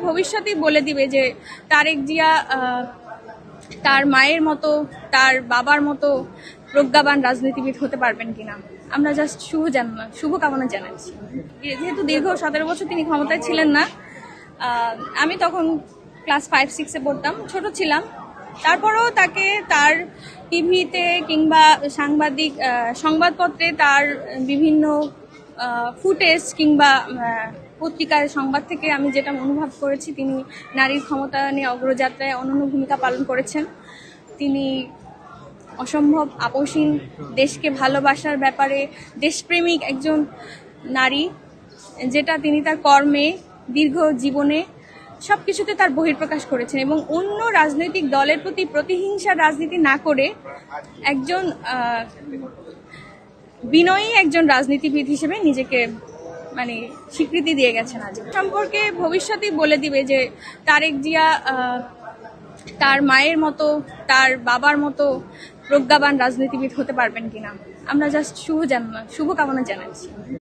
ভবিষ্যতেই বলে দিবে যে তারেক জিয়া তার মায়ের মতো, তার বাবার মতো প্রজ্ঞাবান রাজনীতিবিদ হতে পারবেন কিনা। আমরা জাস্ট শুভকামনা জানাচ্ছি। যেহেতু দীর্ঘ 17 বছর তিনি ক্ষমতায় ছিলেন না, আমি তখন ক্লাস 5-6-এ পড়তাম, ছোট ছিলাম। তারপরেও তাকে তার টিভিতে কিংবা সংবাদপত্রে তার বিভিন্ন ফুটেজ কিংবা পত্রিকার সংবাদ থেকে আমি যেটা অনুভব করেছি, তিনি নারীর ক্ষমতায়নে অগ্রযাত্রায় অনন্য ভূমিকা পালন করেছেন। তিনি অসম্ভব আপোষহীন, দেশকে ভালোবাসার ব্যাপারে দেশপ্রেমিক একজন নারী, যেটা তিনি তার কর্মে, দীর্ঘ জীবনে সব কিছুতে তার বহিঃপ্রকাশ করেছেন এবং অন্য রাজনৈতিক দলের প্রতি প্রতিহিংসার রাজনীতি না করে একজন বিনয়ী একজন রাজনীতিবিদ হিসেবে নিজেকে স্বীকৃতি দিয়ে গেছেন। আজ সম্পর্কে ভবিষ্যতেই বলে দিবে যে তারেক জিয়া তার মায়ের মতো, তার বাবার মতো প্রজ্ঞাবান রাজনীতিবিদ হতে পারবেন কিনা। আমরা জাস্ট শুভকামনা জানাচ্ছি।